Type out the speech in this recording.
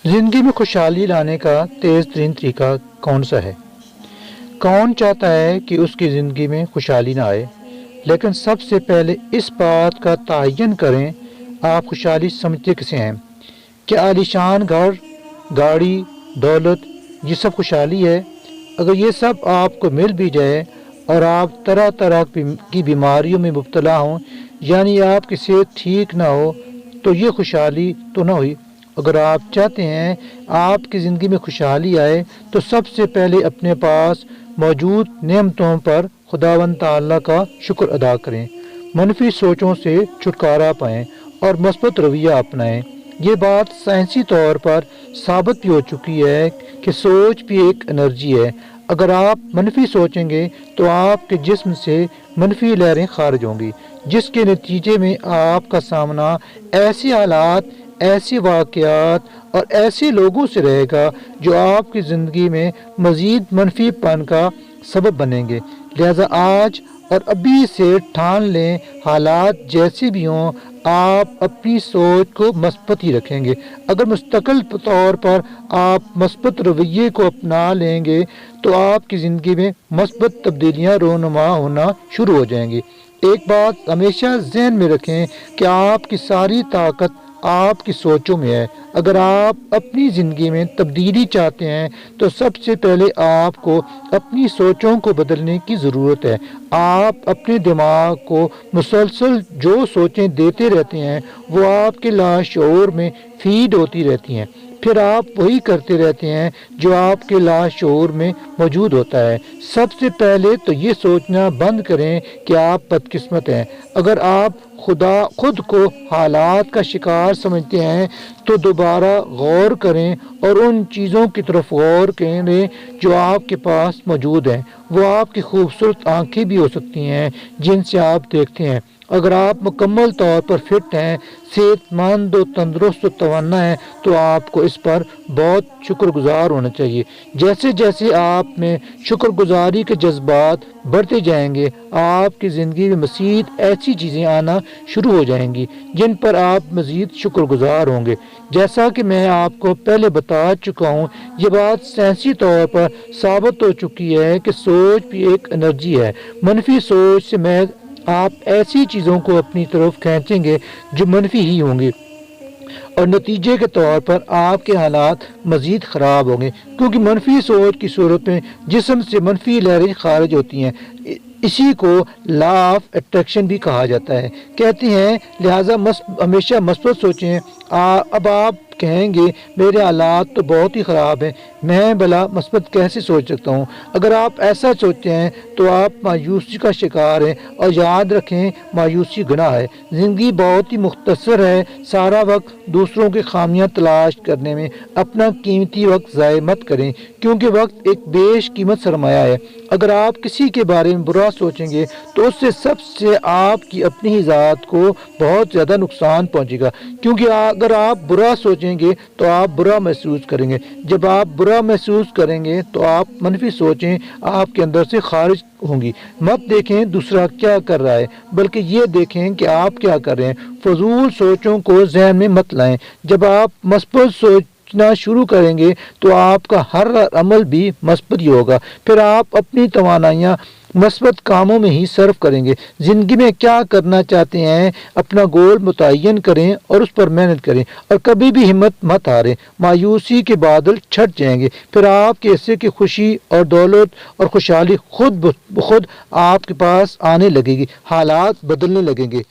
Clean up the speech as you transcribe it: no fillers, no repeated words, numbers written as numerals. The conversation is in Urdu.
زندگی میں خوشحالی لانے کا تیز ترین طریقہ کون سا ہے؟ کون چاہتا ہے کہ اس کی زندگی میں خوشحالی نہ آئے؟ لیکن سب سے پہلے اس بات کا تعین کریں، آپ خوشحالی سمجھتے کسے ہیں؟ کیا عالیشان گھر، گاڑی، دولت یہ سب خوشحالی ہے؟ اگر یہ سب آپ کو مل بھی جائے اور آپ طرح طرح کی بیماریوں میں مبتلا ہوں، یعنی آپ کی صحت ٹھیک نہ ہو، تو یہ خوشحالی تو نہ ہوئی۔ اگر آپ چاہتے ہیں آپ کی زندگی میں خوشحالی آئے تو سب سے پہلے اپنے پاس موجود نعمتوں پر خداوند تعالیٰ کا شکر ادا کریں، منفی سوچوں سے چھٹکارا پائیں اور مثبت رویہ اپنائیں۔ یہ بات سائنسی طور پر ثابت بھی ہو چکی ہے کہ سوچ بھی ایک انرجی ہے۔ اگر آپ منفی سوچیں گے تو آپ کے جسم سے منفی لہریں خارج ہوں گی، جس کے نتیجے میں آپ کا سامنا ایسے حالات، ایسے واقعات اور ایسے لوگوں سے رہے گا جو آپ کی زندگی میں مزید منفی پن کا سبب بنیں گے۔ لہذا آج اور ابھی سے ٹھان لیں، حالات جیسے بھی ہوں آپ اپنی سوچ کو مثبت ہی رکھیں گے۔ اگر مستقل طور پر آپ مثبت رویے کو اپنا لیں گے تو آپ کی زندگی میں مثبت تبدیلیاں رونما ہونا شروع ہو جائیں گی۔ ایک بات ہمیشہ ذہن میں رکھیں کہ آپ کی ساری طاقت آپ کی سوچوں میں ہے۔ اگر آپ اپنی زندگی میں تبدیلی چاہتے ہیں تو سب سے پہلے آپ کو اپنی سوچوں کو بدلنے کی ضرورت ہے۔ آپ اپنے دماغ کو مسلسل جو سوچیں دیتے رہتے ہیں وہ آپ کے لاشعور میں فیڈ ہوتی رہتی ہیں، پھر آپ وہی کرتے رہتے ہیں جو آپ کے لاشعور میں موجود ہوتا ہے۔ سب سے پہلے تو یہ سوچنا بند کریں کہ آپ بدقسمت ہیں۔ اگر آپ خود کو حالات کا شکار سمجھتے ہیں تو دوبارہ غور کریں اور ان چیزوں کی طرف غور کریں جو آپ کے پاس موجود ہیں۔ وہ آپ کی خوبصورت آنکھیں بھی ہو سکتی ہیں جن سے آپ دیکھتے ہیں۔ اگر آپ مکمل طور پر فٹ ہیں، صحت مند و تندرست و توانا ہے تو آپ کو اس پر بہت شکر گزار ہونا چاہیے۔ جیسے جیسے آپ میں شکر گزاری کے جذبات بڑھتے جائیں گے، آپ کی زندگی میں مزید ایسی چیزیں آنا شروع ہو جائیں گی جن پر آپ مزید شکر گزار ہوں گے۔ جیسا کہ میں آپ کو پہلے بتا چکا ہوں، یہ بات سائنسی طور پر ثابت ہو چکی ہے کہ سوچ بھی ایک انرجی ہے۔ منفی سوچ سے میں آپ ایسی چیزوں کو اپنی طرف کھینچیں گے جو منفی ہی ہوں گی، اور نتیجے کے طور پر آپ کے حالات مزید خراب ہوں گے، کیونکہ منفی سوچ کی صورت میں جسم سے منفی لہریں خارج ہوتی ہیں۔ اسی کو لا آف اٹریکشن بھی کہا جاتا ہے۔ کہتے ہیں لہٰذا ہمیشہ مثبت سوچیں۔ اب آپ کہیں گے میرے حالات تو بہت ہی خراب ہیں، میں بھلا مثبت کیسے سوچ سکتا ہوں؟ اگر آپ ایسا سوچتے ہیں تو آپ مایوسی کا شکار ہیں، اور یاد رکھیں مایوسی گناہ ہے۔ زندگی بہت ہی مختصر ہے، سارا وقت دوسروں کی خامیاں تلاش کرنے میں اپنا قیمتی وقت ضائع مت کریں، کیونکہ وقت ایک بیش قیمت سرمایہ ہے۔ اگر آپ کسی کے بارے میں برا سوچیں گے تو اس سے سب سے آپ کی اپنی ہی ذات کو بہت زیادہ نقصان پہنچے گا، کیونکہ اگر آپ برا سوچیں گے تو آپ برا محسوس کریں گے۔ جب آپ برا محسوس کریں گے تو آپ منفی سوچیں آپ کے اندر سے خارج ہوں گی۔ مت دیکھیں دوسرا کیا کر رہا ہے، بلکہ یہ دیکھیں کہ آپ کیا کر رہے ہیں۔ فضول سوچوں کو ذہن میں مت لائیں۔ جب آپ مثبت سوچنا شروع کریں گے تو آپ کا ہر عمل بھی مثبت ہی ہوگا، پھر آپ اپنی توانائیاں مثبت کاموں میں ہی صرف کریں گے۔ زندگی میں کیا کرنا چاہتے ہیں، اپنا گول متعین کریں اور اس پر محنت کریں، اور کبھی بھی ہمت مت ہاریں۔ مایوسی کے بادل چھٹ جائیں گے، پھر آپ کے حصے کی خوشی اور دولت اور خوشحالی خود بخود آپ کے پاس آنے لگے گی، حالات بدلنے لگیں گے۔